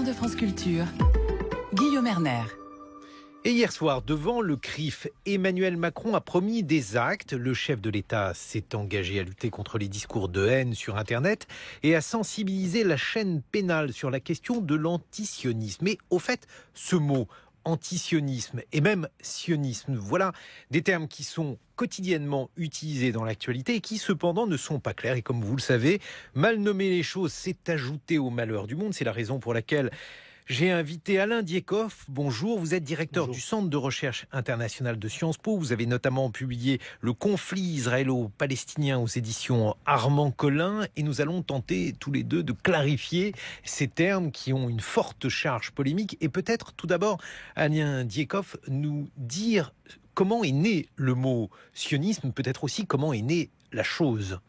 de France Culture, Guillaume Erner. Et hier soir, devant le CRIF, Emmanuel Macron a promis des actes. Le chef de l'État s'est engagé à lutter contre les discours de haine sur Internet et à sensibiliser la chaîne pénale sur la question de l'antisionisme. Mais au fait, ce mot antisionisme et même sionisme, voilà des termes qui sont quotidiennement utilisés dans l'actualité et qui cependant ne sont pas clairs. Et comme vous le savez, mal nommer les choses, c'est ajouter au malheur du monde. C'est la raison pour laquelle j'ai invité Alain Dieckhoff. Bonjour, vous êtes directeur du Centre de recherche international de Sciences Po. Vous avez notamment publié Le conflit israélo-palestinien aux éditions Armand Collin. Et nous allons tenter tous les deux de clarifier ces termes qui ont une forte charge polémique. Et peut-être tout d'abord, Alain Dieckhoff, nous dire comment est né le mot sionisme, peut-être aussi comment est née la chose.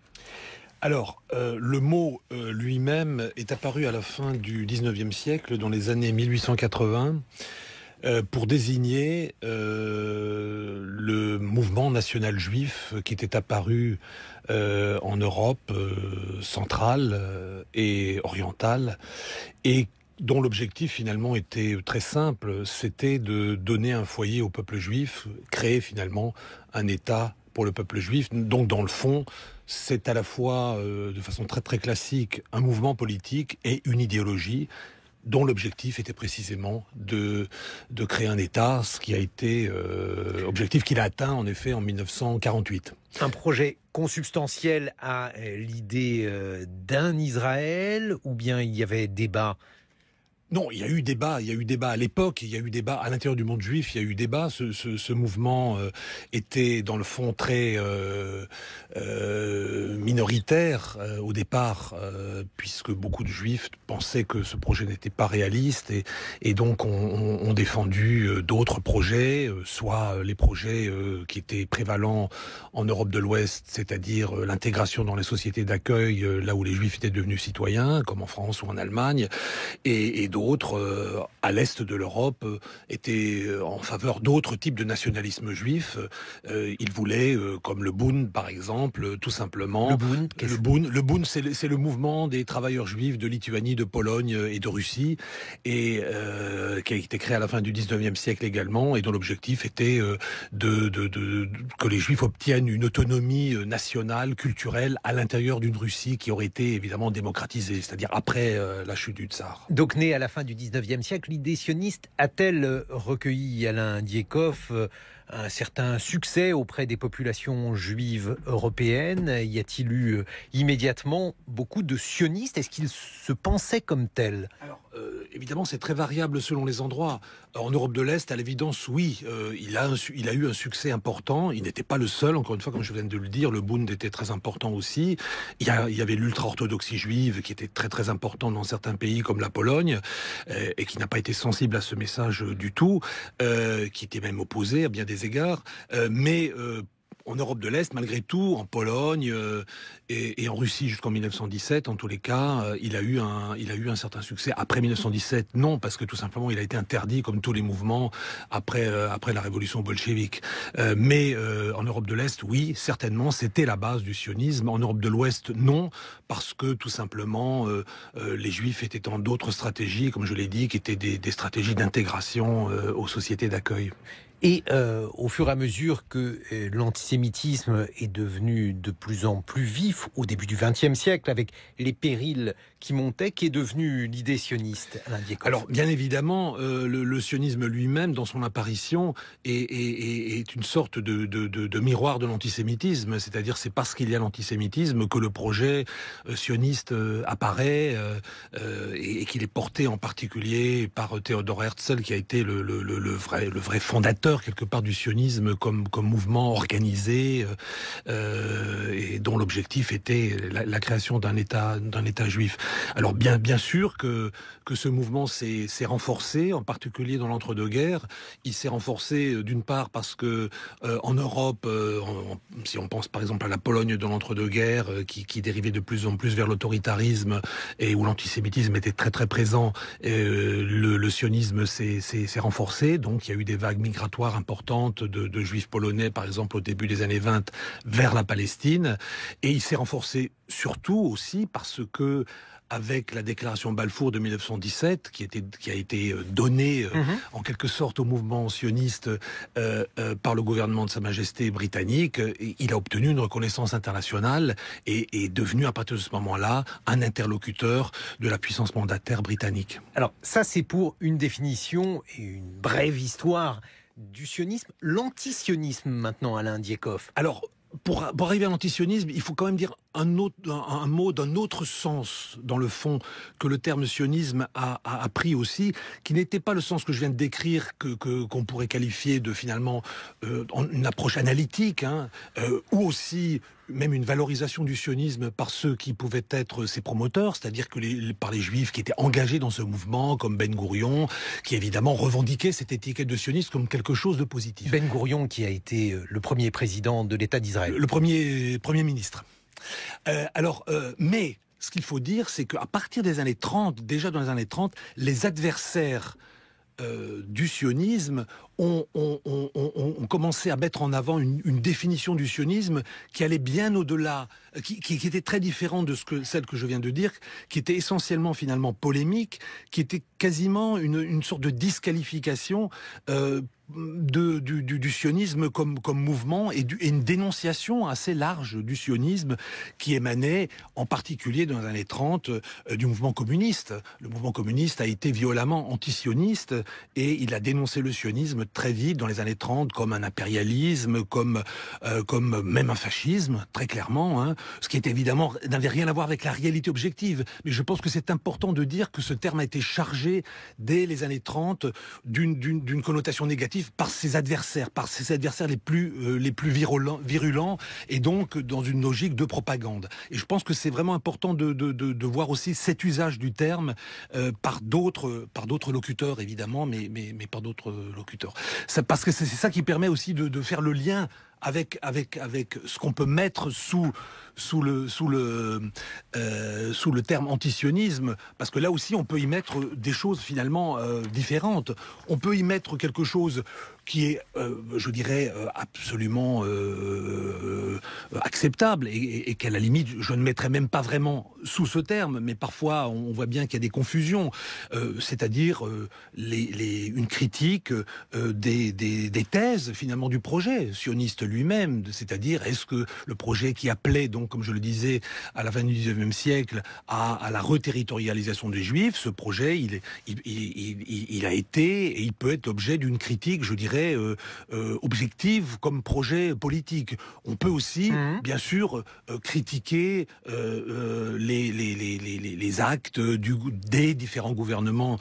Alors, le mot lui-même est apparu à la fin du 19e siècle, dans les années 1880, pour désigner le mouvement national juif qui était apparu en Europe centrale et orientale, et dont l'objectif finalement était très simple, c'était de donner un foyer au peuple juif, créer finalement un État pour le peuple juif. Donc dans le fond, c'est à la fois, de façon très très classique, un mouvement politique et une idéologie dont l'objectif était précisément de créer un État, ce qui a été objectif qu'il a atteint en effet en 1948. Un projet consubstantiel à l'idée d'un Israël, ou bien il y avait débat? Non, il y a eu débat à l'époque, il y a eu débat à l'intérieur du monde juif, il y a eu débat. Ce mouvement était dans le fond très minoritaire au départ, puisque beaucoup de juifs pensaient que ce projet n'était pas réaliste et donc ont défendu d'autres projets, soit les projets qui étaient prévalents en Europe de l'Ouest, c'est-à-dire l'intégration dans les sociétés d'accueil, là où les juifs étaient devenus citoyens, comme en France ou en Allemagne, et d'autres, à l'est de l'Europe, étaient en faveur d'autres types de nationalisme juif. Ils voulaient, comme le Bund par exemple, tout simplement. Le Bund, c'est le mouvement des travailleurs juifs de Lituanie, de Pologne et de Russie, et qui a été créé à la fin du 19e siècle également, et dont l'objectif était que les juifs obtiennent une autonomie nationale, culturelle, à l'intérieur d'une Russie qui aurait été évidemment démocratisée, c'est-à-dire après la chute du tsar. Donc né à la fin du 19e siècle, l'idée sioniste a-t-elle recueilli, Alain Dieckhoff, un certain succès auprès des populations juives européennes? Y a-t-il eu immédiatement beaucoup de sionistes? Est-ce qu'ils se pensaient comme tels? Alors, évidemment, c'est très variable selon les endroits. En Europe de l'Est, à l'évidence, oui, il a eu un succès important. Il n'était pas le seul, encore une fois, comme je viens de le dire, le Bund était très important aussi. Il y avait l'ultra-orthodoxie juive qui était très très importante dans certains pays comme la Pologne, et qui n'a pas été sensible à ce message du tout, qui était même opposé à bien des égards, mais en Europe de l'Est, malgré tout, en Pologne et en Russie jusqu'en 1917, en tous les cas, il a eu un certain succès. Après 1917, non, parce que tout simplement, il a été interdit, comme tous les mouvements, après la révolution bolchevique. Mais en Europe de l'Est, oui, certainement, c'était la base du sionisme. En Europe de l'Ouest, non, parce que tout simplement, les Juifs étaient dans d'autres stratégies, comme je l'ai dit, qui étaient des stratégies d'intégration aux sociétés d'accueil. Et au fur et à mesure que l'antisémitisme est devenu de plus en plus vif au début du XXe siècle, avec les périls qui montaient, qu'est devenue l'idée sioniste, Alain Dieckhoff? Alors, bien évidemment, le sionisme lui-même, dans son apparition, est une sorte de miroir de l'antisémitisme. C'est-à-dire, c'est parce qu'il y a l'antisémitisme que le projet sioniste apparaît et qu'il est porté en particulier par Theodor Herzl, qui a été le vrai fondateur quelque part du sionisme comme mouvement organisé et dont l'objectif était la création d'un État juif. Alors bien sûr que ce mouvement s'est renforcé, en particulier dans l'entre-deux-guerres. Il s'est renforcé d'une part parce que en Europe, si on pense par exemple à la Pologne de l'entre-deux-guerres, qui dérivait de plus en plus vers l'autoritarisme et où l'antisémitisme était très très présent, le sionisme s'est renforcé. Donc il y a eu des vagues migratoires importante de juifs polonais, par exemple, au début des années 20, vers la Palestine. Et il s'est renforcé surtout aussi parce que avec la déclaration Balfour de 1917, qui a été donnée en quelque sorte au mouvement sioniste par le gouvernement de Sa Majesté britannique. Il a obtenu une reconnaissance internationale et est devenu à partir de ce moment-là un interlocuteur de la puissance mandataire britannique. Alors ça, c'est pour une définition et une brève histoire du sionisme. L'antisionisme maintenant, Alain Diekhoff. Alors, pour arriver à l'antisionisme, il faut quand même dire un mot d'un autre sens, dans le fond, que le terme sionisme a pris aussi, qui n'était pas le sens que je viens de décrire, qu'on pourrait qualifier de finalement une approche analytique, ou aussi même une valorisation du sionisme par ceux qui pouvaient être ses promoteurs, c'est-à-dire que par les juifs qui étaient engagés dans ce mouvement, comme Ben Gourion, qui évidemment revendiquait cette étiquette de sioniste comme quelque chose de positif. Ben Gourion qui a été le premier président de l'État d'Israël. Le premier ministre. Mais ce qu'il faut dire, c'est qu'à partir des années 30, déjà dans les années 30, les adversaires du sionisme ont commencé à mettre en avant une définition du sionisme qui allait bien au-delà, qui était très différente de celle que je viens de dire, qui était essentiellement finalement polémique, qui était quasiment une sorte de disqualification du sionisme comme mouvement et une dénonciation assez large du sionisme qui émanait en particulier dans les années 30 du mouvement communiste. Le mouvement communiste a été violemment antisioniste et il a dénoncé le sionisme très vite dans les années 30 comme un impérialisme, comme même un fascisme, très clairement, ce qui est évidemment n'avait rien à voir avec la réalité objective. Mais je pense que c'est important de dire que ce terme a été chargé dès les années 30 d'une connotation négative par ses adversaires les plus virulents, et donc dans une logique de propagande. Et je pense que c'est vraiment important de voir aussi cet usage du terme par d'autres locuteurs, évidemment, mais par d'autres locuteurs. Parce que c'est ça qui permet aussi de faire le lien avec ce qu'on peut mettre sous le terme antisionisme, parce que là aussi on peut y mettre des choses finalement différentes. On peut y mettre quelque chose qui est, je dirais, absolument acceptable et qu'à la limite je ne mettrais même pas vraiment sous ce terme, mais parfois on voit bien qu'il y a des confusions, c'est-à-dire une critique des thèses finalement du projet sioniste lui-même, c'est-à-dire est-ce que le projet qui appelait donc, comme je le disais, à la fin du XIXe siècle à la reterritorialisation des Juifs, ce projet il a été et il peut être l'objet d'une critique, je dirais, objective comme projet politique. On peut aussi, bien sûr, critiquer les actes des différents gouvernements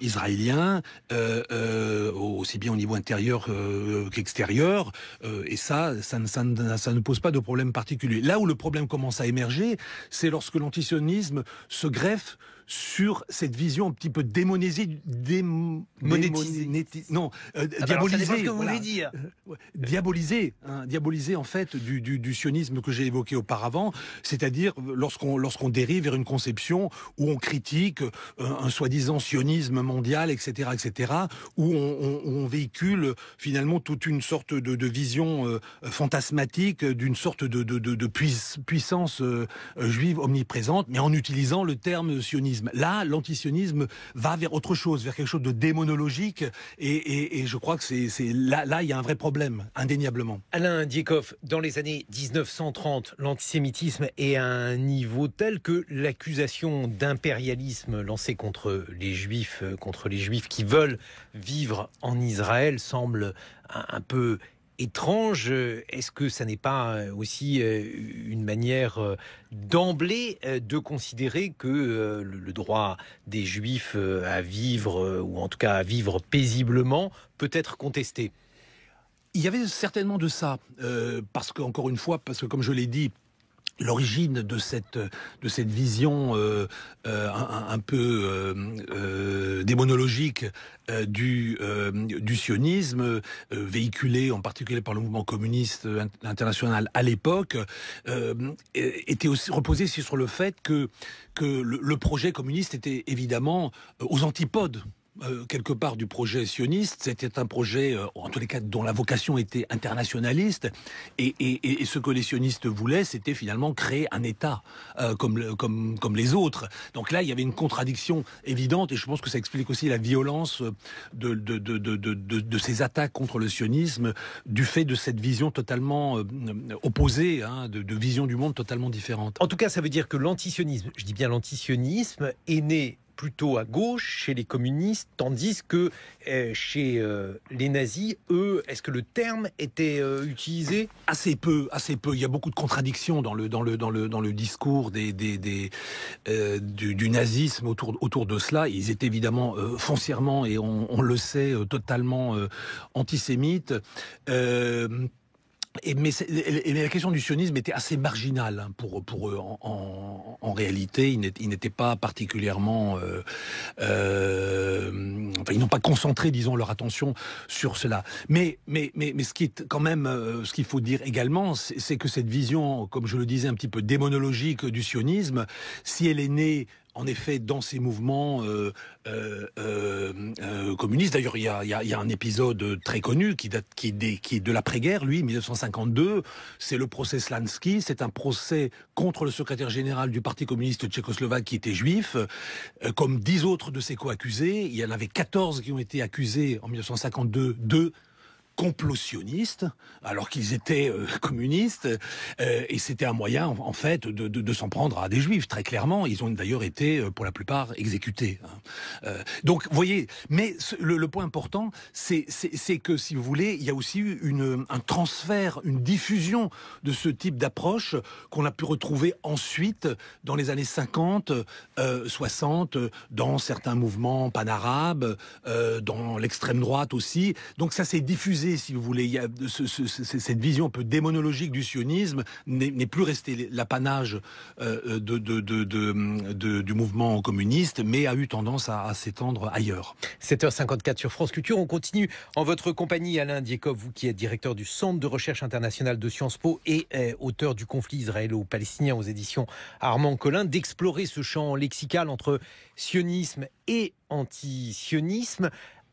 israéliens, aussi bien au niveau intérieur qu'extérieur, et ça ne pose pas de problème particulier. Là où le problème commence à émerger, c'est lorsque l'antisionisme se greffe sur cette vision un petit peu diabolisée. Diabolisée en fait du sionisme que j'ai évoqué auparavant, c'est-à-dire lorsqu'on dérive vers une conception où on critique un soi-disant sionisme mondial, etc., où on véhicule finalement toute une sorte de vision fantasmatique d'une sorte de puissance juive omniprésente, mais en utilisant le terme sionisme. Là, l'antisionisme va vers autre chose, vers quelque chose de démonologique, et je crois que c'est là il y a un vrai problème, indéniablement. Alain Diekhoff, dans les années 1930, l'antisémitisme est à un niveau tel que l'accusation d'impérialisme lancée contre les Juifs qui veulent vivre en Israël semble un peu étrange. Est-ce que ça n'est pas aussi une manière d'emblée de considérer que le droit des Juifs à vivre, ou en tout cas à vivre paisiblement, peut être contesté ? Il y avait certainement de ça, parce que comme je l'ai dit, l'origine de cette vision un peu démonologique du sionisme, véhiculé en particulier par le mouvement communiste international à l'époque, était aussi reposé sur le fait que le projet communiste était évidemment aux antipodes quelque part du projet sioniste. C'était un projet, en tous les cas, dont la vocation était internationaliste. Et ce que les sionistes voulaient, c'était finalement créer un État comme les autres. Donc là, il y avait une contradiction évidente, et je pense que ça explique aussi la violence de ces attaques contre le sionisme, du fait de cette vision totalement opposée, de vision du monde totalement différente. En tout cas, ça veut dire que l'antisionisme, je dis bien l'antisionisme, est né plutôt à gauche, chez les communistes, tandis que chez les nazis, eux, est-ce que le terme était utilisé ? Assez peu. Il y a beaucoup de contradictions dans le discours du nazisme autour de cela. Ils étaient évidemment foncièrement, et on le sait, totalement antisémites. Mais la question du sionisme était assez marginale pour eux. En réalité, ils n'étaient pas particulièrement... ils n'ont pas concentré, disons, leur attention sur cela. Mais ce qui est quand même... ce qu'il faut dire également, c'est que cette vision, comme je le disais, un petit peu démonologique du sionisme, si elle est née... En effet, dans ces mouvements communistes, d'ailleurs, il y a un épisode très connu qui est de l'après-guerre, lui, 1952. C'est le procès Slansky. C'est un procès contre le secrétaire général du Parti communiste tchécoslovaque qui était juif. Comme 10 autres de ses co-accusés, il y en avait 14 qui ont été accusés en 1952 de complot sioniste, alors qu'ils étaient communistes, et c'était un moyen, en fait, de s'en prendre à des juifs, très clairement. Ils ont d'ailleurs été, pour la plupart, exécutés. Donc, vous voyez, mais le point important, c'est que, si vous voulez, il y a aussi eu un transfert, une diffusion de ce type d'approche qu'on a pu retrouver ensuite dans les années 50, 60, dans certains mouvements panarabes, dans l'extrême droite aussi. Donc ça s'est diffusé, si vous voulez. Il y a cette vision un peu démonologique du sionisme n'est plus restée l'apanage du mouvement communiste, mais a eu tendance à s'étendre ailleurs. 7h54 sur France Culture. On continue en votre compagnie, Alain Diekov, vous qui êtes directeur du Centre de recherche internationale de Sciences Po et auteur du conflit israélo-palestinien aux éditions Armand Collin, d'explorer ce champ lexical entre sionisme et antisionisme.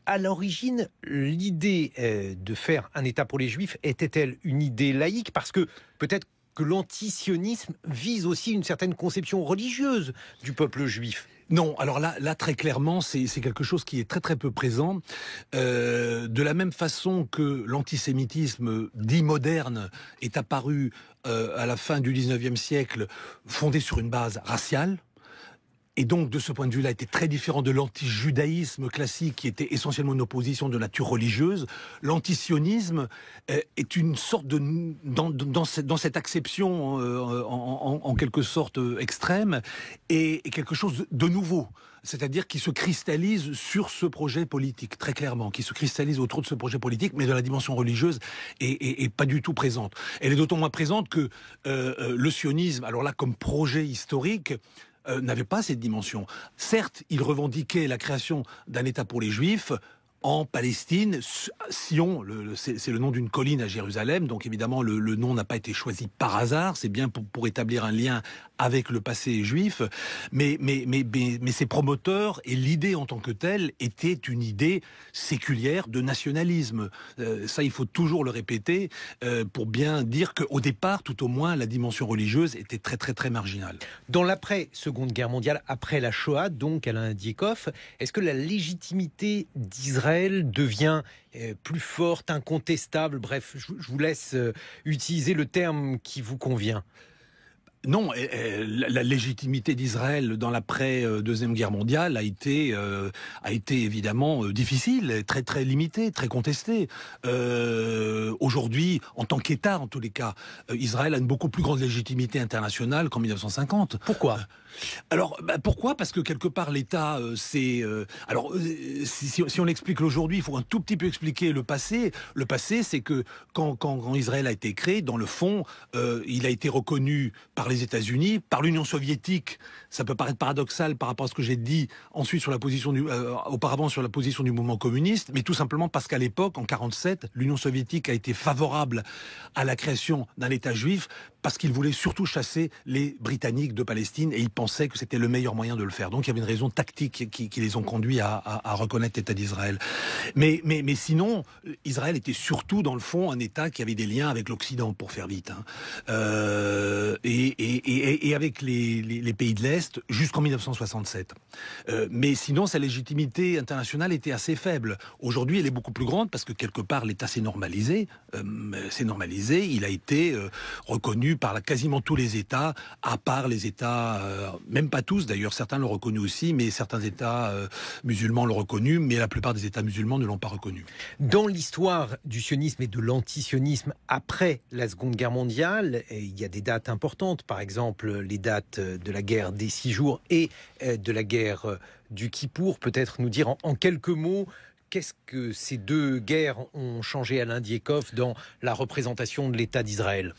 À l'origine, l'idée de faire un État pour les Juifs était-elle une idée laïque ? Parce que peut-être que l'antisionisme vise aussi une certaine conception religieuse du peuple juif. Non, alors là très clairement, c'est quelque chose qui est très très peu présent. De la même façon que l'antisémitisme dit moderne est apparu à la fin du 19e siècle, fondé sur une base raciale, et donc, de ce point de vue-là, était très différent de l'anti-judaïsme classique, qui était essentiellement une opposition de nature religieuse. L'antisionisme est une sorte de... Dans cette acception, en quelque sorte extrême, et quelque chose de nouveau. C'est-à-dire qui se cristallise sur ce projet politique, très clairement, qui se cristallise autour de ce projet politique, mais de la dimension religieuse est pas du tout présente. Elle est d'autant moins présente que le sionisme, alors là, comme projet historique, n'avait pas cette dimension. Certes, il revendiquait la création d'un État pour les Juifs en Palestine. Sion, c'est le nom d'une colline à Jérusalem, donc évidemment le nom n'a pas été choisi par hasard, c'est bien pour établir un lien avec le passé juif, mais ses promoteurs et l'idée en tant que telle était une idée séculière de nationalisme. Ça, il faut toujours le répéter pour bien dire qu'au départ, tout au moins, la dimension religieuse était très très très marginale. Dans l'après-Seconde Guerre mondiale, après la Shoah, donc Alain Diekov, est-ce que la légitimité d'Israël devient plus forte, incontestable ? Bref, je vous laisse utiliser le terme qui vous convient. Non, la légitimité d'Israël dans l'après-Deuxième Guerre mondiale a été évidemment difficile, très très limitée, très contestée. Aujourd'hui, en tant qu'État, en tous les cas, Israël a une beaucoup plus grande légitimité internationale qu'en 1950. Pourquoi ? Alors, pourquoi ? Parce que quelque part, l'État, si on l'explique aujourd'hui, il faut un tout petit peu expliquer le passé. Le passé, c'est que quand Israël a été créé, dans le fond, il a été reconnu par les États-Unis, par l'Union soviétique. Ça peut paraître paradoxal par rapport à ce que j'ai dit ensuite sur la position auparavant sur la position du mouvement communiste, mais tout simplement parce qu'à l'époque, en 1947, l'Union soviétique a été favorable à la création d'un État juif parce qu'il voulait surtout chasser les Britanniques de Palestine et il pensait pensaient que c'était le meilleur moyen de le faire. Donc il y avait une raison tactique qui les ont conduits à reconnaître l'État d'Israël. Mais sinon, Israël était surtout, dans le fond, un État qui avait des liens avec l'Occident, pour faire vite. Et avec les pays de l'Est jusqu'en 1967. Mais sinon, sa légitimité internationale était assez faible. Aujourd'hui, elle est beaucoup plus grande parce que quelque part, l'État s'est normalisé. Il a été reconnu par quasiment tous les États, à part les États, même pas tous d'ailleurs, certains l'ont reconnu aussi, mais certains États musulmans l'ont reconnu, mais la plupart des États musulmans ne l'ont pas reconnu. Dans l'histoire du sionisme et de l'antisionisme après la Seconde Guerre mondiale, il y a des dates importantes, par exemple les dates de la guerre des 6 jours et de la guerre du Kippour. Peut-être nous dire en quelques mots qu'est-ce que ces deux guerres ont changé, Alain Diekhoff, dans la représentation de l'État d'Israël?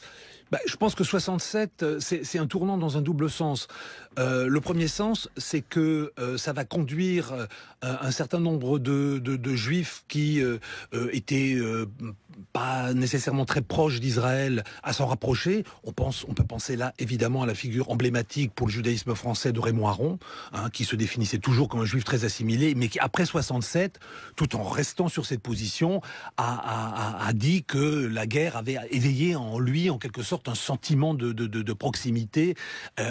Je pense que 67, c'est un tournant dans un double sens. Le premier sens, c'est que ça va conduire un certain nombre de juifs qui étaient pas nécessairement très proches d'Israël à s'en rapprocher. On peut penser là évidemment à la figure emblématique pour le judaïsme français de Raymond Aron, qui se définissait toujours comme un juif très assimilé, mais qui après 67, tout en restant sur cette position, a dit que la guerre avait éveillé en lui en quelque sorte un sentiment de proximité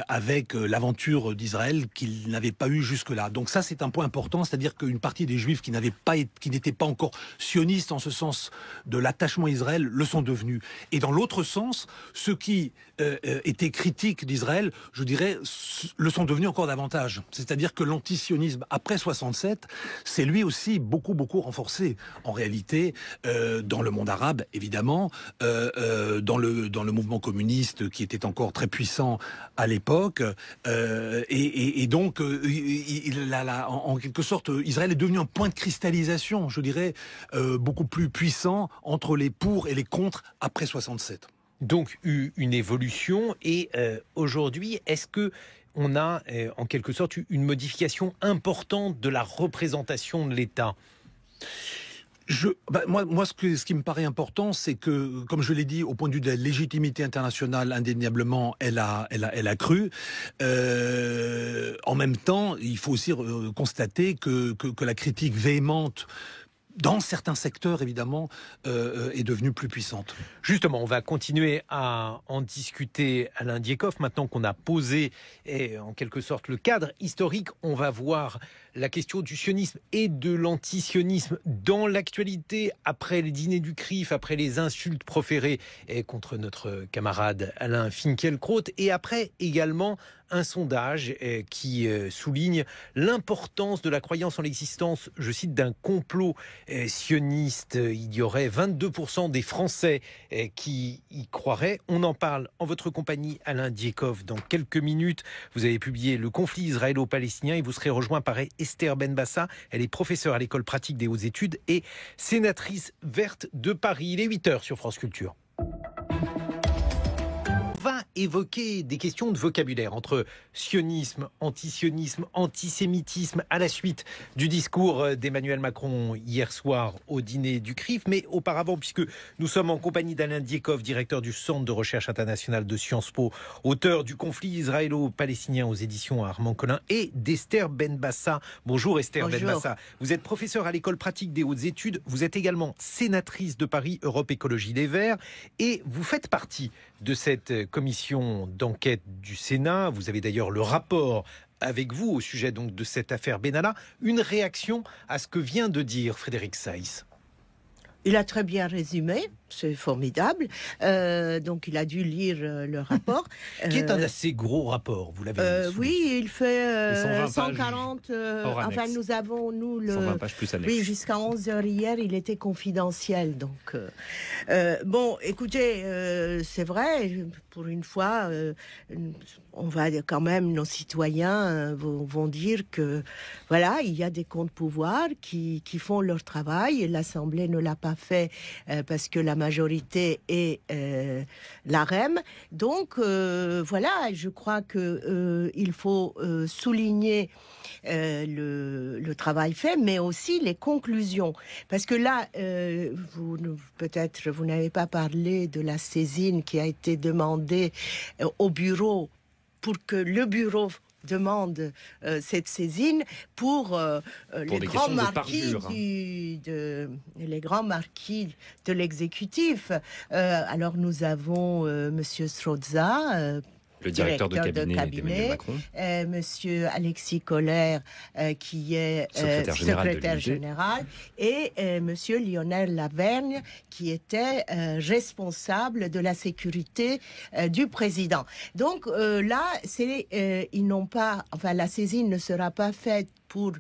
avec l'aventure d'Israël qu'il n'avait pas eu jusque-là. Donc ça, c'est un point important, c'est-à-dire qu'une partie des Juifs qui n'étaient pas encore sionistes en ce sens de l'attachement à Israël le sont devenus. Et dans l'autre sens, ceux qui étaient critiques d'Israël, je dirais, le sont devenus encore davantage. C'est-à-dire que l'antisionisme après 67, c'est lui aussi beaucoup renforcé en réalité dans le monde arabe, évidemment, dans le mouvement communiste qui était encore très puissant à l'époque, et donc en quelque sorte Israël est devenu un point de cristallisation, je dirais, beaucoup plus puissant entre les pour et les contre après 67. Donc une évolution, et aujourd'hui, est-ce que on a en quelque sorte une modification importante de la représentation de l'État? Moi, ce qui me paraît important, c'est que, comme je l'ai dit, au point de vue de la légitimité internationale, indéniablement, elle a cru. En même temps, il faut aussi constater que la critique véhémente, dans certains secteurs, évidemment, est devenue plus puissante. Justement, on va continuer à en discuter, Alain Diekhoff. Maintenant qu'on a posé, en quelque sorte, le cadre historique, on va voir la question du sionisme et de l'antisionisme dans l'actualité, après les dîners du CRIF, après les insultes proférées contre notre camarade Alain Finkielkraut, et après également un sondage qui souligne l'importance de la croyance en l'existence, je cite, d'un complot sioniste. Il y aurait 22% des Français qui y croiraient. On en parle en votre compagnie, Alain Diekhoff, dans quelques minutes. Vous avez publié Le conflit israélo-palestinien et vous serez rejoint par Esther Benbassa. Elle est professeure à l'école pratique des hautes études et sénatrice verte de Paris. Il est 8h sur France Culture. Évoquer des questions de vocabulaire entre sionisme, antisionisme, antisémitisme à la suite du discours d'Emmanuel Macron hier soir au dîner du CRIF. Mais auparavant, puisque nous sommes en compagnie d'Alain Diekhoff, directeur du Centre de recherche internationale de Sciences Po, auteur du conflit israélo-palestinien aux éditions Armand Collin, et d'Esther Benbassa. Bonjour Esther Benbassa. Vous êtes professeure à l'école pratique des hautes études. Vous êtes également sénatrice de Paris Europe Écologie Les Verts et vous faites partie de cette commission d'enquête du Sénat. Vous avez d'ailleurs le rapport avec vous au sujet donc de cette affaire Benalla. Une réaction à ce que vient de dire Frédéric Saïs? Il a très bien résumé, c'est formidable. Donc il a dû lire le rapport. Qui est un assez gros rapport, vous l'avez dit. Oui, il fait 140 enfin, nous avons, le... 120 pages plus annexe. Oui, jusqu'à 11h hier, il était confidentiel. Donc, bon, écoutez, c'est vrai, pour une fois, on va quand même, nos citoyens vont dire que, voilà, il y a des contre-pouvoirs qui font leur travail, et l'Assemblée ne l'a pas fait parce que la majorité est l'AREM. Donc, voilà, je crois que il faut souligner le travail fait, mais aussi les conclusions. Parce que là, peut-être vous n'avez pas parlé de la saisine qui a été demandée au bureau pour que le bureau demande cette saisine pour les grands marquis les grands marquis de l'exécutif. Alors nous avons Monsieur Strozza, le directeur de cabinet d'Emmanuel Macron, Monsieur Alexis Kohler, qui est secrétaire général, et Monsieur Lionel Lavergne, qui était responsable de la sécurité du président. Donc là, ils n'ont pas, enfin, la saisine ne sera pas faite pour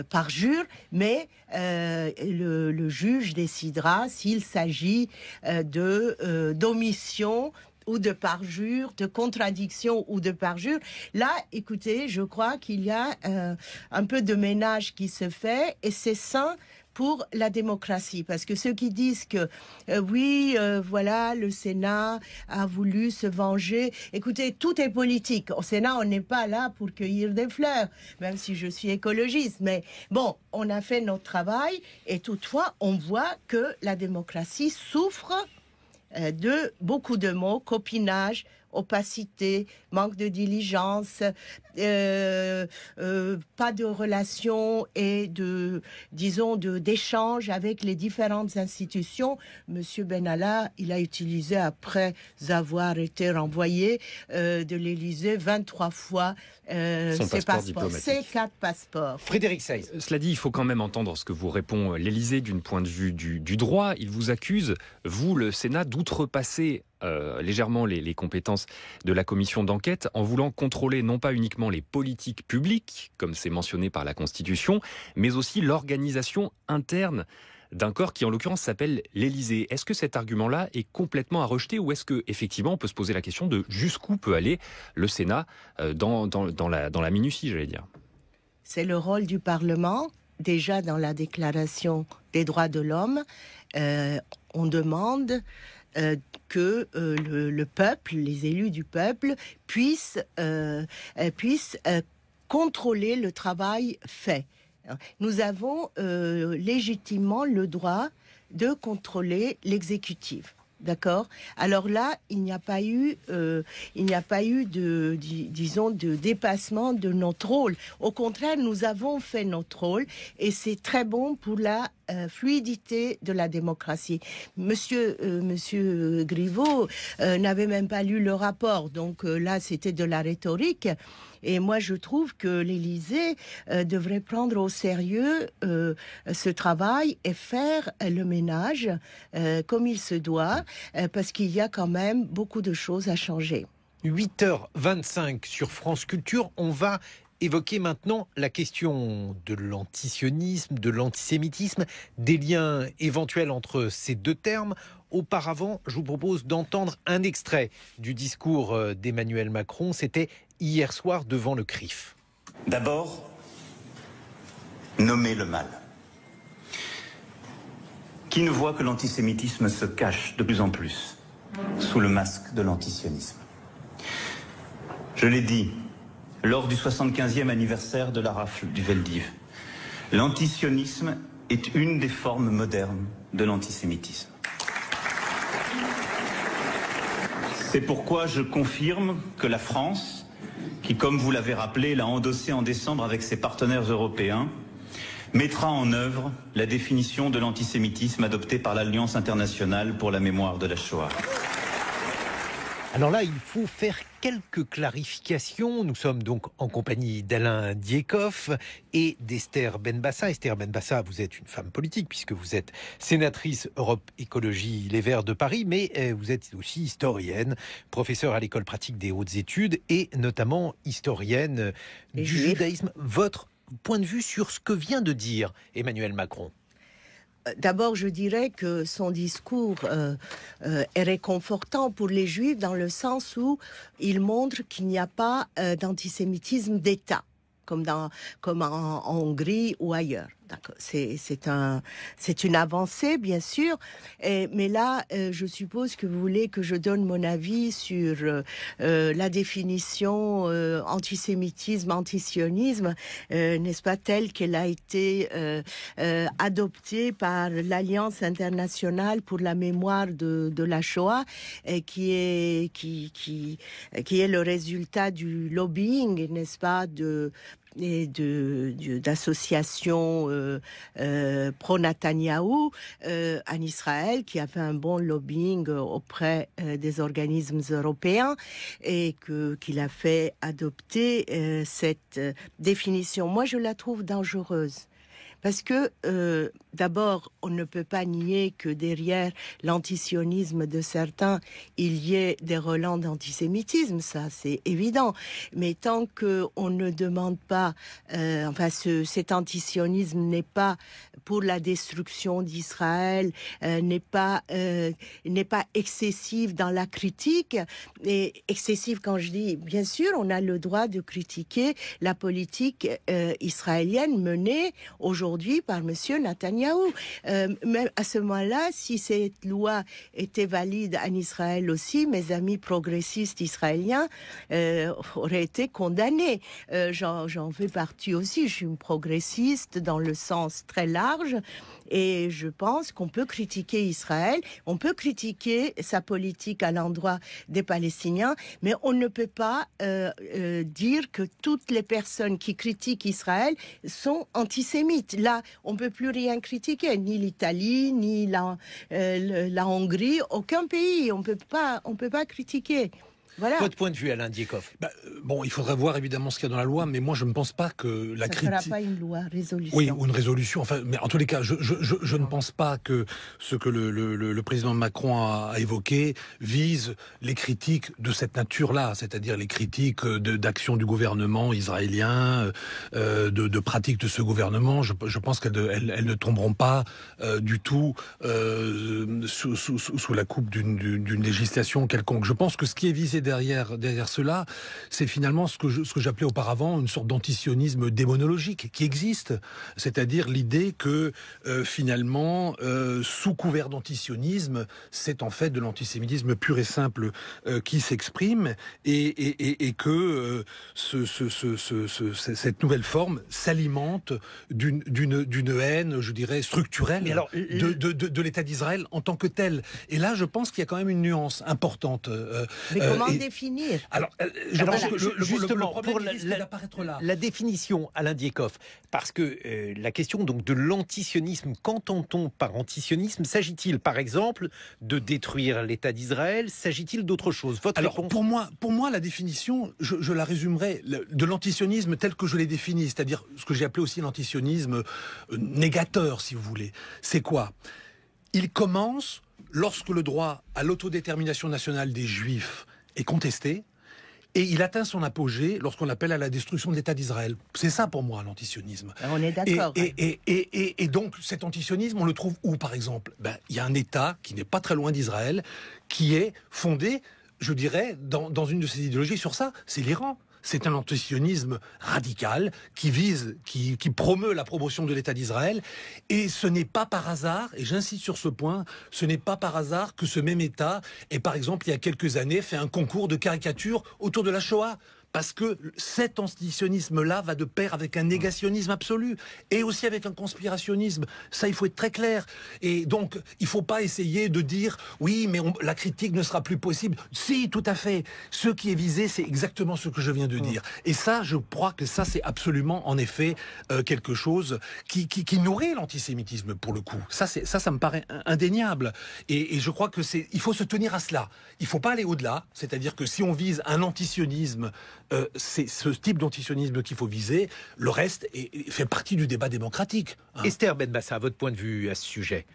parjure, mais le juge décidera s'il s'agit d'omission ou de parjure, de contradiction ou de parjure. Là, écoutez, je crois qu'il y a un peu de ménage qui se fait, et c'est sain pour la démocratie, parce que ceux qui disent que voilà, le Sénat a voulu se venger. Écoutez, tout est politique. Au Sénat, on n'est pas là pour cueillir des fleurs, même si je suis écologiste. Mais bon, on a fait notre travail, et toutefois, on voit que la démocratie souffre de beaucoup de mots: copinage, opacité, manque de diligence, pas de relation et d'échange avec les différentes institutions. Monsieur Benalla, il a utilisé, après avoir été renvoyé de l'Élysée 23 fois, ses passeports, ses 4 passeports. Frédéric Seyss. Cela dit, il faut quand même entendre ce que vous répond l'Élysée d'une point de vue du droit. Il vous accuse, vous, le Sénat, d'outrepasser légèrement les compétences de la commission d'enquête en voulant contrôler non pas uniquement les politiques publiques, comme c'est mentionné par la Constitution, mais aussi l'organisation interne d'un corps qui en l'occurrence s'appelle l'Élysée. Est-ce que cet argument-là est complètement à rejeter, ou est-ce que effectivement on peut se poser la question de jusqu'où peut aller le Sénat dans la minutie, j'allais dire? C'est le rôle du Parlement. Déjà dans la Déclaration des droits de l'homme, on demande que le peuple, les élus du peuple, puissent contrôler le travail fait. Nous avons légitimement le droit de contrôler l'exécutif. D'accord. Alors là, il n'y a pas eu de dépassement de notre rôle. Au contraire, nous avons fait notre rôle, et c'est très bon pour la fluidité de la démocratie. Monsieur Griveaux n'avait même pas lu le rapport, donc là, c'était de la rhétorique. Et moi, je trouve que l'Élysée devrait prendre au sérieux ce travail et faire le ménage comme il se doit, parce qu'il y a quand même beaucoup de choses à changer. 8h25 sur France Culture, on va évoquer maintenant la question de l'antisionisme, de l'antisémitisme, des liens éventuels entre ces deux termes. Auparavant, je vous propose d'entendre un extrait du discours d'Emmanuel Macron. C'était hier soir devant le CRIF. D'abord, nommer le mal. Qui ne voit que l'antisémitisme se cache de plus en plus sous le masque de l'antisionisme? Je l'ai dit lors du 75e anniversaire de la rafle du Veldiv, l'antisionisme est une des formes modernes de l'antisémitisme. C'est pourquoi je confirme que la France, qui, comme vous l'avez rappelé, l'a endossé en décembre avec ses partenaires européens, mettra en œuvre la définition de l'antisémitisme adoptée par l'Alliance internationale pour la mémoire de la Shoah. Alors là, il faut faire quelques clarifications. Nous sommes donc en compagnie d'Alain Diekhoff et d'Esther Benbassa. Esther Benbassa, vous êtes une femme politique puisque vous êtes sénatrice Europe Écologie Les Verts de Paris, mais vous êtes aussi historienne, professeure à l'École pratique des hautes études et notamment historienne du judaïsme. Votre point de vue sur ce que vient de dire Emmanuel Macron? D'abord, je dirais que son discours est réconfortant pour les Juifs dans le sens où il montre qu'il n'y a pas d'antisémitisme d'État, comme en Hongrie ou ailleurs. D'accord. C'est une avancée, bien sûr. Mais là, je suppose que vous voulez que je donne mon avis sur la définition antisémitisme, antisionisme, n'est-ce pas, telle qu'elle a été adoptée par l'Alliance internationale pour la mémoire de la Shoah, qui est le résultat du lobbying, n'est-ce pas, d'associations pro-Netanyahou en Israël, qui a fait un bon lobbying auprès des organismes européens et qu'il a fait adopter cette définition. Moi, je la trouve dangereuse. Parce que, d'abord, on ne peut pas nier que derrière l'antisionisme de certains, il y ait des relents d'antisémitisme, ça c'est évident. Mais tant qu'on ne demande pas, cet antisionisme n'est pas pour la destruction d'Israël, n'est pas excessif dans la critique, et excessif quand je dis, bien sûr, on a le droit de critiquer la politique israélienne menée aujourd'hui par Monsieur Netanyahou. Même à ce moment-là, si cette loi était valide en Israël aussi, mes amis progressistes israéliens auraient été condamnés. J'en fais partie aussi. Je suis une progressiste dans le sens très large. Et je pense qu'on peut critiquer Israël, on peut critiquer sa politique à l'endroit des Palestiniens, mais on ne peut pas dire que toutes les personnes qui critiquent Israël sont antisémites. Là, on ne peut plus rien critiquer, ni l'Italie, ni la Hongrie, aucun pays. On peut pas critiquer. Voilà. Votre point de vue, Alain Diekov. Bon, il faudrait voir évidemment ce qu'il y a dans la loi, mais moi je ne pense pas que la critique... Ça ne sera pas une loi, résolution. Oui, ou une résolution. Enfin, mais en tous les cas, je ne pense pas que ce que le président Macron a évoqué vise les critiques de cette nature-là, c'est-à-dire les critiques d'action du gouvernement israélien, de pratiques de ce gouvernement. Je pense qu'elles ne tomberont pas du tout sous la coupe d'une législation quelconque. Je pense que ce qui est visé derrière cela, c'est finalement ce que j'appelais auparavant une sorte d'antisionisme démonologique qui existe, c'est-à-dire l'idée que finalement, sous couvert d'antisionisme, c'est en fait de l'antisémitisme pur et simple qui s'exprime et que cette nouvelle forme s'alimente d'une haine, je dirais, structurelle de l'État d'Israël en tant que tel. Et là, je pense qu'il y a quand même une nuance importante. Mais comment définir ? Alors, justement, pour la définition, Alain Diekov, parce que la question donc de l'antisionisme, qu'entend-on par antisionisme ? S'agit-il, par exemple, de détruire l'État d'Israël ? S'agit-il d'autre chose ? Votre réponse ? Pour moi, la définition, je la résumerai, de l'antisionisme tel que je l'ai défini, c'est-à-dire ce que j'ai appelé aussi l'antisionisme négateur, si vous voulez. C'est quoi ? Il commence lorsque le droit à l'autodétermination nationale des Juifs est contesté, et il atteint son apogée lorsqu'on appelle à la destruction de l'État d'Israël. C'est ça pour moi l'antisionisme. On est d'accord. Et donc cet antisionisme, on le trouve où par exemple ? Il y a un État qui n'est pas très loin d'Israël, qui est fondé, je dirais, dans une de ses idéologies sur ça, c'est l'Iran. C'est un antisionisme radical qui promeut la promotion de l'État d'Israël. Et ce n'est pas par hasard, et j'insiste sur ce point, ce n'est pas par hasard que ce même État ait, par exemple, il y a quelques années, fait un concours de caricature autour de la Shoah. Parce que cet antisionisme-là va de pair avec un négationnisme absolu et aussi avec un conspirationnisme. Ça, il faut être très clair. Et donc, il ne faut pas essayer de dire « oui, mais la critique ne sera plus possible ». Si, tout à fait. Ce qui est visé, c'est exactement ce que je viens de dire. Et ça, je crois que ça, c'est absolument, en effet, quelque chose qui nourrit l'antisémitisme, pour le coup. Ça me paraît indéniable. Et je crois que il faut se tenir à cela. Il ne faut pas aller au-delà. C'est-à-dire que si on vise un antisionisme, c'est ce type d'antisionisme qu'il faut viser. Le reste fait partie du débat démocratique. Esther Benbassa, votre point de vue à ce sujet ?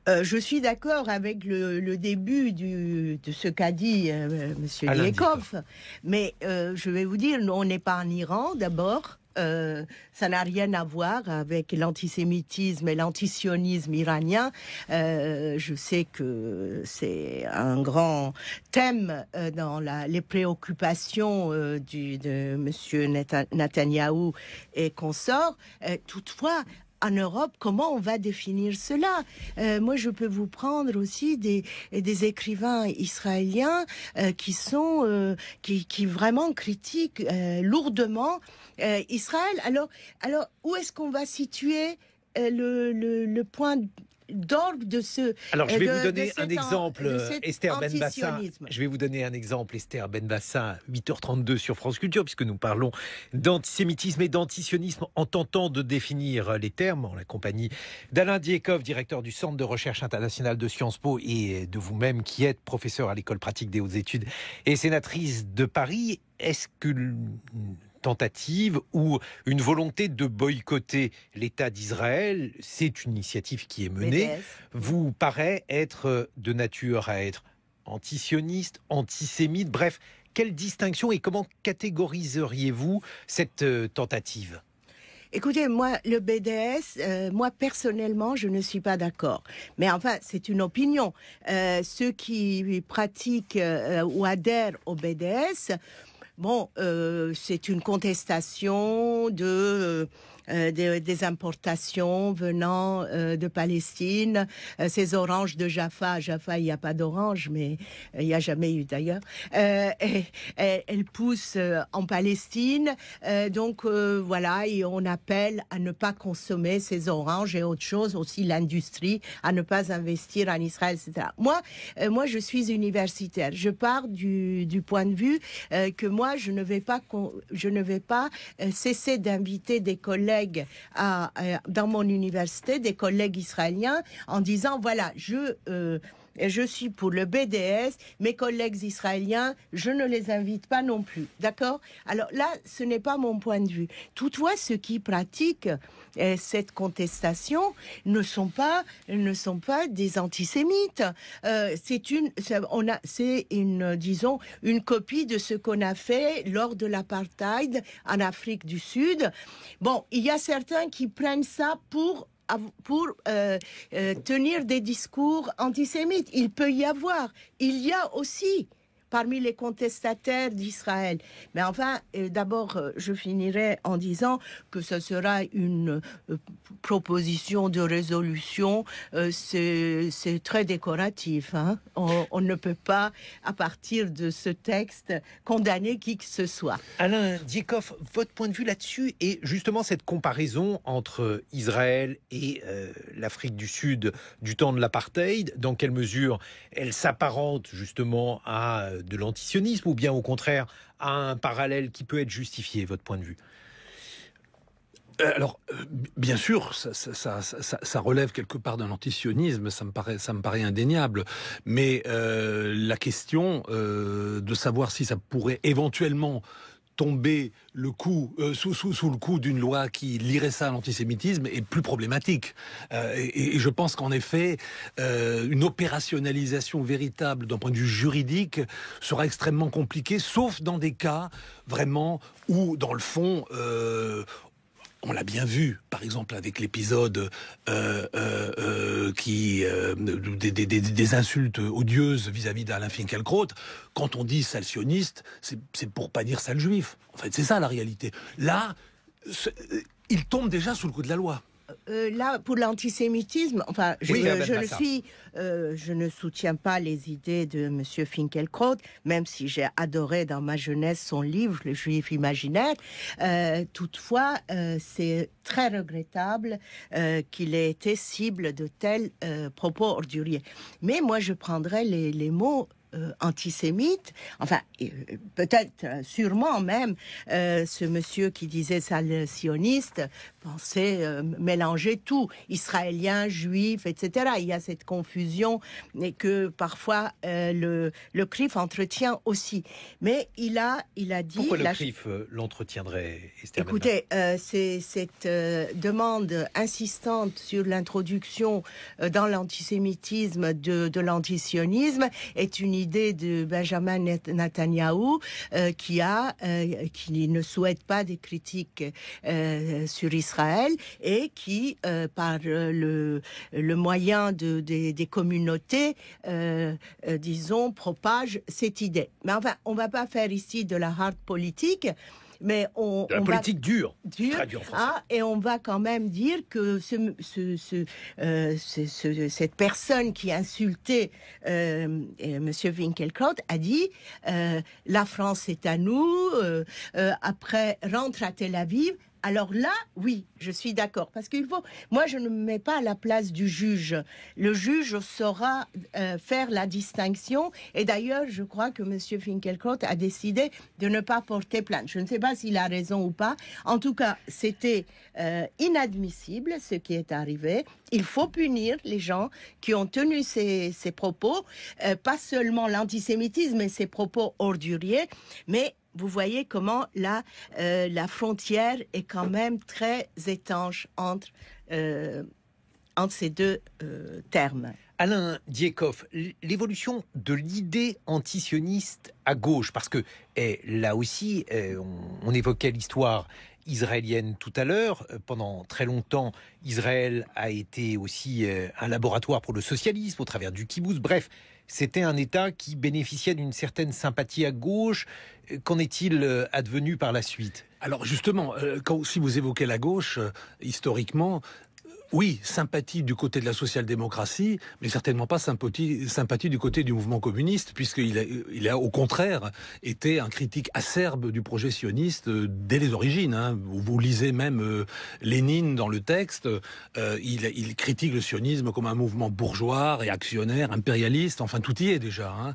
Je suis d'accord avec le début de ce qu'a dit Monsieur Diekov, mais je vais vous dire, on n'est pas en Iran d'abord. ça n'a rien à voir avec l'antisémitisme et l'antisionisme iranien. Je sais que c'est un grand thème dans les préoccupations de Monsieur Netanyahou et consorts. Toutefois, en Europe, comment on va définir cela? Moi, je peux vous prendre aussi des écrivains israéliens qui vraiment critiquent lourdement Israël. Alors, où est-ce qu'on va situer le point d'orgue de ce... Alors, je vais vous donner un exemple, Esther Benbassa. Je vais vous donner un exemple, Esther Benbassa, 8h32 sur France Culture, puisque nous parlons d'antisémitisme et d'antisionisme en tentant de définir les termes, en la compagnie d'Alain Diekov, directeur du Centre de recherche internationale de Sciences Po, et de vous-même, qui êtes professeur à l'École pratique des hautes études et sénatrice de Paris. Est-ce que tentative ou une volonté de boycotter l'État d'Israël, c'est une initiative qui est menée, vous paraît être de nature à être antisioniste, antisémite, bref, quelle distinction et comment catégoriseriez-vous cette tentative ? Écoutez, moi, le BDS, moi, personnellement, je ne suis pas d'accord. Mais enfin, c'est une opinion. Ceux qui pratiquent ou adhèrent au BDS, bon, c'est une contestation des importations venant de Palestine, ces oranges de Jaffa. Jaffa, il n'y a pas d'orange, mais il n'y a jamais eu d'ailleurs. Elles poussent en Palestine, donc voilà, et on appelle à ne pas consommer ces oranges et autre chose, aussi l'industrie, à ne pas investir en Israël, etc. Moi, je suis universitaire. Je pars du point de vue que moi, je ne vais pas cesser d'inviter des collègues dans mon université, des collègues israéliens, en disant voilà, je suis pour le BDS, mes collègues israéliens, je ne les invite pas non plus, d'accord? Alors là, ce n'est pas mon point de vue. Toutefois, ceux qui pratiquent cette contestation ne sont pas des antisémites. C'est une copie de ce qu'on a fait lors de l'apartheid en Afrique du Sud. Bon, il y a certains qui prennent ça pour tenir des discours antisémites. Il y a aussi parmi les contestataires d'Israël. Mais enfin, d'abord, je finirai en disant que ce sera une proposition de résolution. C'est très décoratif. Hein. On ne peut pas, à partir de ce texte, condamner qui que ce soit. Alain Diekov, votre point de vue là-dessus est justement cette comparaison entre Israël et l'Afrique du Sud du temps de l'apartheid. Dans quelle mesure elle s'apparente justement à de l'antisionisme ou bien au contraire à un parallèle qui peut être justifié, votre point de vue? Alors, bien sûr, ça relève quelque part d'un antisionisme, ça me paraît indéniable. Mais la question de savoir si ça pourrait éventuellement tomber sous le coup d'une loi qui lirait ça à l'antisémitisme est plus problématique. Et je pense qu'en effet, une opérationnalisation véritable d'un point de vue juridique sera extrêmement compliquée, sauf dans des cas vraiment où, dans le fond, on l'a bien vu, par exemple, avec l'épisode des insultes odieuses vis-à-vis d'Alain Finkielkraut. Quand on dit sale sioniste, c'est pour pas dire sale juif. En fait, c'est ça la réalité. Là, il tombe déjà sous le coup de la loi. Là, pour l'antisémitisme, enfin, je ne soutiens pas les idées de M. Finkielkraut, même si j'ai adoré dans ma jeunesse son livre, Le Juif imaginaire. Toutefois, c'est très regrettable qu'il ait été cible de tels propos orduriers. Mais moi, je prendrais les mots antisémite, enfin peut-être, sûrement même, ce monsieur qui disait sale sioniste pensait mélanger tout, israélien, juif, etc. Il y a cette confusion et que parfois le CRIF entretient aussi. Mais il a dit... Pourquoi le CRIF l'entretiendrait, Esther? Écoutez, c'est cette demande insistante sur l'introduction dans l'antisémitisme de l'antisionisme est une idée de Benjamin Netanyahou qui ne souhaite pas des critiques sur Israël et qui, par le moyen des communautés, disons, propage cette idée. Mais enfin, on ne va pas faire ici de la hard politique. Mais la politique dure, traduit en français. Et on va quand même dire que cette personne qui insultait Monsieur Finkielkraut a dit la France est à nous, après rentre à Tel Aviv. Alors là, oui, je suis d'accord. Parce moi, je ne me mets pas à la place du juge. Le juge saura faire la distinction. Et d'ailleurs, je crois que M. Finkielkraut a décidé de ne pas porter plainte. Je ne sais pas s'il a raison ou pas. En tout cas, c'était inadmissible ce qui est arrivé. Il faut punir les gens qui ont tenu ces propos. Pas seulement l'antisémitisme et ces propos orduriers, mais vous voyez comment la frontière est quand même très étanche entre ces deux termes. Alain Diekhoff, l'évolution de l'idée antisioniste à gauche, parce que là aussi, on évoquait l'histoire israélienne tout à l'heure. Pendant très longtemps, Israël a été aussi un laboratoire pour le socialisme au travers du kibbutz. Bref, c'était un État qui bénéficiait d'une certaine sympathie à gauche. Qu'en est-il advenu par la suite ? Alors justement, si vous évoquez la gauche, historiquement, oui, sympathie du côté de la social-démocratie, mais certainement pas sympathie du côté du mouvement communiste, puisqu'il a au contraire été un critique acerbe du projet sioniste dès les origines. Hein. Vous lisez même Lénine dans le texte, il critique le sionisme comme un mouvement bourgeois, réactionnaire, impérialiste, enfin tout y est déjà. Hein.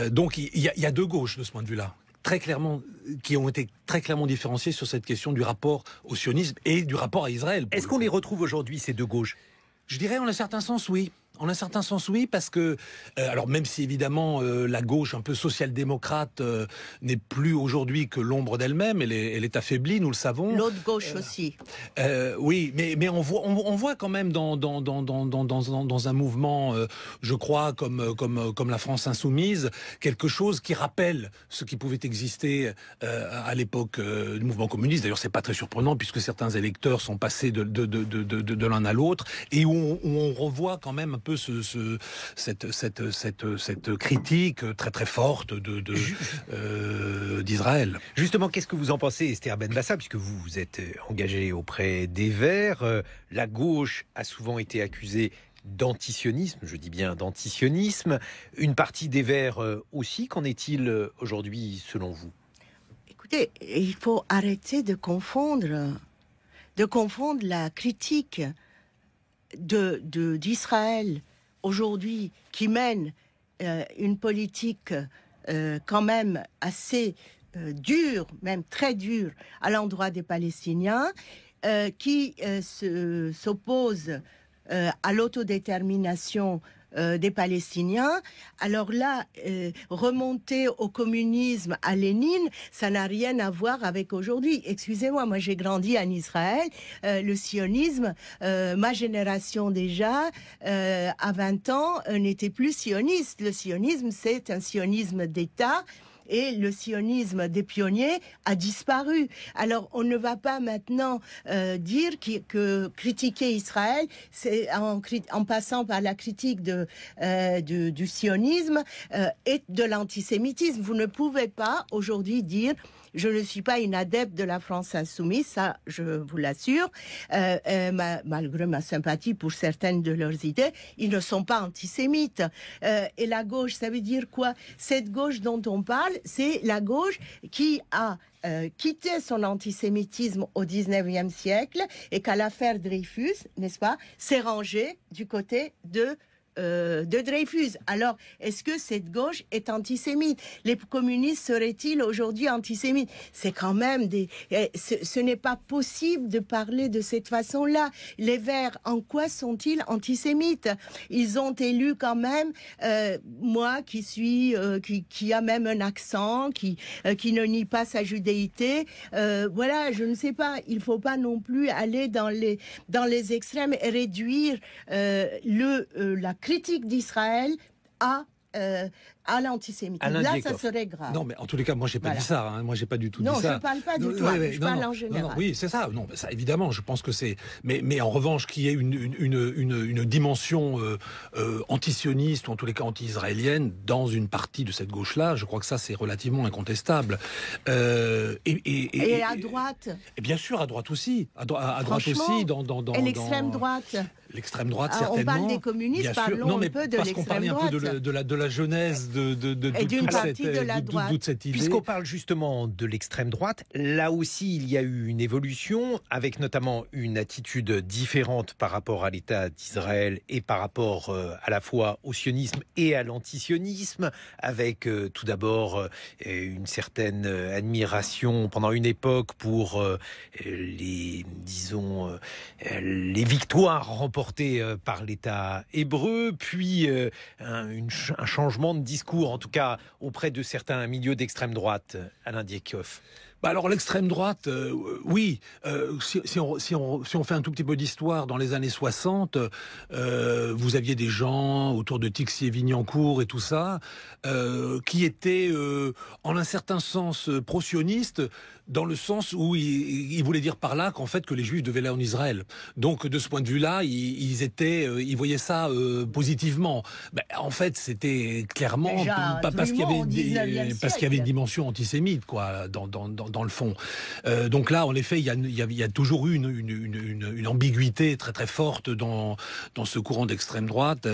Donc il y a deux gauches de ce point de vue-là. Très clairement, qui ont été très clairement différenciés sur cette question du rapport au sionisme et du rapport à Israël. Est-ce qu'on les retrouve aujourd'hui, ces deux gauches ? Je dirais en un certain sens, oui. En un certain sens, oui, parce que, alors même si évidemment la gauche un peu social-démocrate n'est plus aujourd'hui que l'ombre d'elle-même, elle est affaiblie, nous le savons. L'autre gauche aussi. Oui, mais on voit quand même dans un mouvement, je crois, comme la France insoumise, quelque chose qui rappelle ce qui pouvait exister à l'époque du mouvement communiste. D'ailleurs, c'est pas très surprenant puisque certains électeurs sont passés de l'un à l'autre et où on revoit quand même un peu cette critique très très forte d'Israël. Justement, qu'est-ce que vous en pensez, Esther Benbassa, puisque vous êtes engagée auprès des Verts. La gauche a souvent été accusée d'antisionisme, je dis bien d'antisionisme. Une partie des Verts aussi. Qu'en est-il aujourd'hui, selon vous ? Écoutez, il faut arrêter de confondre la critique d'Israël aujourd'hui qui mène une politique quand même assez dure, même très dure à l'endroit des Palestiniens, qui s'oppose à l'autodétermination des Palestiniens. Alors là, remonter au communisme, à Lénine, ça n'a rien à voir avec aujourd'hui. Excusez-moi, moi j'ai grandi en Israël. Le sionisme, ma génération déjà, à 20 ans, n'était plus sioniste. Le sionisme, c'est un sionisme d'État. Et le sionisme des pionniers a disparu. Alors, on ne va pas maintenant dire que critiquer Israël, c'est en passant par la critique du sionisme, et de l'antisémitisme. Vous ne pouvez pas aujourd'hui dire je ne suis pas une adepte de la France insoumise, ça je vous l'assure, malgré ma sympathie pour certaines de leurs idées, ils ne sont pas antisémites. Et la gauche, ça veut dire quoi ? Cette gauche dont on parle, c'est la gauche qui a quitté son antisémitisme au XIXe siècle et qu'à l'affaire Dreyfus, n'est-ce pas, s'est rangée du côté de Dreyfus. Alors, est-ce que cette gauche est antisémite ? Les communistes seraient-ils aujourd'hui antisémites ? C'est quand même ce n'est pas possible de parler de cette façon-là. Les Verts, en quoi sont-ils antisémites ? Ils ont élu quand même, moi qui suis, qui a même un accent, qui ne nie pas sa judéité. Voilà, je ne sais pas. Il faut pas non plus aller dans les extrêmes et réduire la critique d'Israël à à l'antisémitisme. Alain Là, Diekhoff. ça serait grave. Non, mais en tous les cas, moi, j'ai pas dit ça. Hein. Moi, j'ai pas du tout dit ça. Non, je ne parle pas de toi. Je parle en général. Non, oui, c'est ça. Non, ça, évidemment, je pense que c'est. Mais en revanche, qu'il y ait une dimension antisioniste ou en tous les cas anti-israélienne dans une partie de cette gauche-là, je crois que ça, c'est relativement incontestable. Et à droite. Et bien sûr, à droite aussi. À droite aussi, Et l'extrême droite. L'extrême droite, certainement. On parle des communistes, bien parlons sûr. Non, mais un peu de parce qu'on parlait l'extrême un peu droite. de la genèse de d'une partie de la droite. toute cette idée. Puisqu'on parle justement de l'extrême droite, là aussi il y a eu une évolution, avec notamment une attitude différente par rapport à l'État d'Israël et par rapport à la fois au sionisme et à l'antisionisme, avec tout d'abord une certaine admiration pendant une époque pour les victoires remportées par l'État hébreu, puis un changement de discours, en tout cas auprès de certains milieux d'extrême droite. Alain Diekhoff. Bah alors l'extrême droite, oui. Si on fait un tout petit peu d'histoire, dans les années 60, vous aviez des gens autour de Tixier-Vignancourt et tout ça, qui étaient en un certain sens pro-sionistes, dans le sens où ils voulaient dire par là qu'en fait que les Juifs devaient aller en Israël. Donc de ce point de vue-là, ils voyaient ça positivement. Ben, en fait, c'était clairement parce qu'il y avait une dimension antisémite, quoi, dans le fond. Donc là, en effet, il y a toujours eu une ambiguïté très très forte dans ce courant d'extrême droite.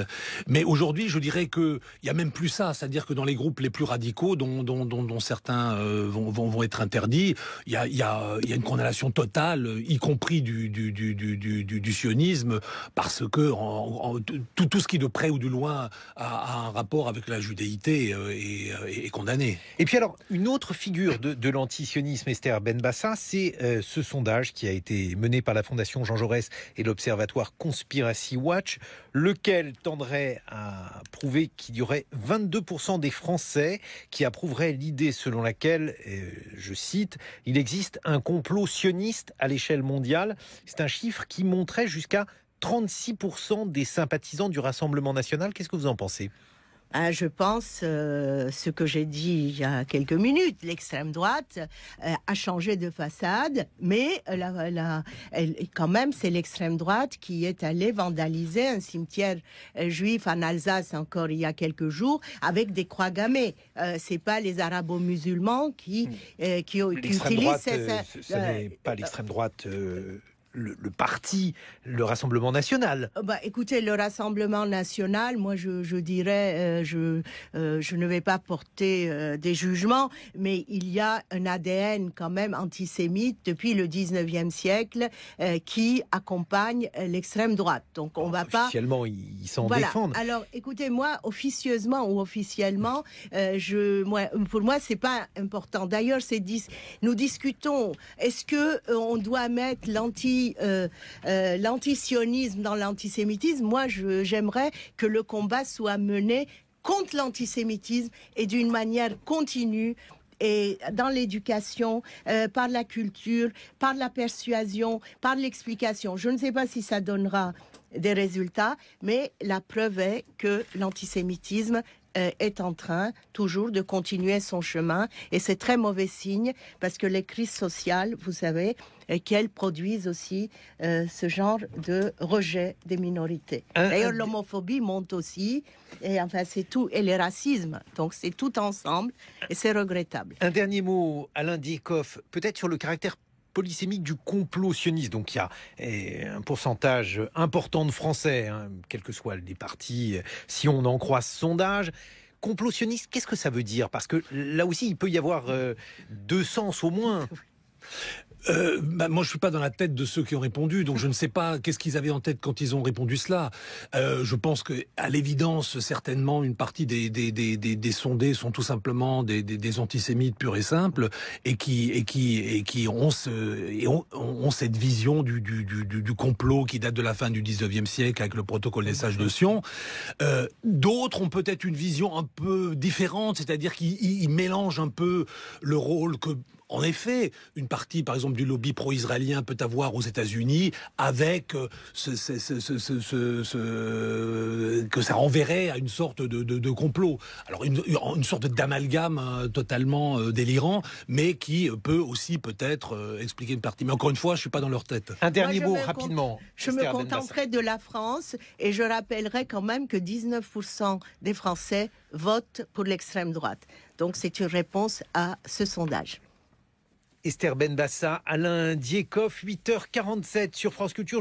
Mais aujourd'hui, je dirais que il y a même plus ça, c'est-à-dire que dans les groupes les plus radicaux, dont certains vont être interdits, il y a une condamnation totale, y compris du sionisme, parce que tout ce qui de près ou de loin a un rapport avec la judéité est condamné. Et puis alors, une autre figure de l'antisionisme, Esther Benbassa, c'est ce sondage qui a été mené par la Fondation Jean Jaurès et l'Observatoire Conspiracy Watch, lequel tendrait à prouver qu'il y aurait 22% des Français qui approuveraient l'idée selon laquelle, je cite, il existe un complot sioniste à l'échelle mondiale. C'est un chiffre qui montrait jusqu'à 36% des sympathisants du Rassemblement national. Qu'est-ce que vous en pensez ? Je pense ce que j'ai dit il y a quelques minutes. L'extrême droite a changé de façade, mais quand même, c'est l'extrême droite qui est allée vandaliser un cimetière juif en Alsace encore il y a quelques jours avec des croix gammées. C'est pas les arabo-musulmans qui utilisent ce n'est pas l'extrême droite. Le parti, le Rassemblement national. Écoutez, le Rassemblement national, moi je dirais, je ne vais pas porter des jugements, mais il y a un ADN quand même antisémite depuis le 19e siècle qui accompagne l'extrême droite. Donc on va pas... Officiellement, ils s'en défendent. Alors écoutez, moi, officieusement ou officiellement, pour moi, c'est pas important. D'ailleurs, nous discutons, est-ce que on doit mettre l'antisionisme dans l'antisémitisme? Moi, j'aimerais que le combat soit mené contre l'antisémitisme et d'une manière continue, et dans l'éducation, par la culture, par la persuasion, par l'explication. Je ne sais pas si ça donnera des résultats, mais la preuve est que l'antisémitisme est en train toujours de continuer son chemin, et c'est très mauvais signe parce que les crises sociales, vous savez, qu'elles produisent aussi ce genre de rejet des minorités. D'ailleurs, l'homophobie monte aussi, et enfin c'est tout, et les racismes, donc c'est tout ensemble, et c'est regrettable. Un dernier mot, Alain Diekhoff, peut-être sur le caractère polysémique du complot sioniste. Donc il y a un pourcentage important de Français, quels que soient les partis, si on en croit ce sondage. Complot sioniste, qu'est-ce que ça veut dire ? Parce que là aussi, il peut y avoir deux sens au moins. Moi, je suis pas dans la tête de ceux qui ont répondu, donc je ne sais pas qu'est-ce qu'ils avaient en tête quand ils ont répondu cela. Je pense que, à l'évidence, certainement, une partie des sondés sont tout simplement des antisémites purs et simples, et qui ont cette vision du complot qui date de la fin du 19e siècle avec le protocole des sages de Sion. D'autres ont peut-être une vision un peu différente, c'est-à-dire qu'ils mélangent un peu le rôle que en effet, une partie, par exemple, du lobby pro-israélien peut avoir aux États-Unis avec que ça renverrait à une sorte de complot. Alors une sorte d'amalgame totalement délirant, mais qui peut aussi peut-être expliquer une partie. Mais encore une fois, je suis pas dans leur tête. Un dernier mot rapidement. Je me contenterai de la France et je rappellerai quand même que 19% des Français votent pour l'extrême droite. Donc c'est une réponse à ce sondage. Esther Benbassa, Alain Dieckhoff, 8h47 sur France Culture.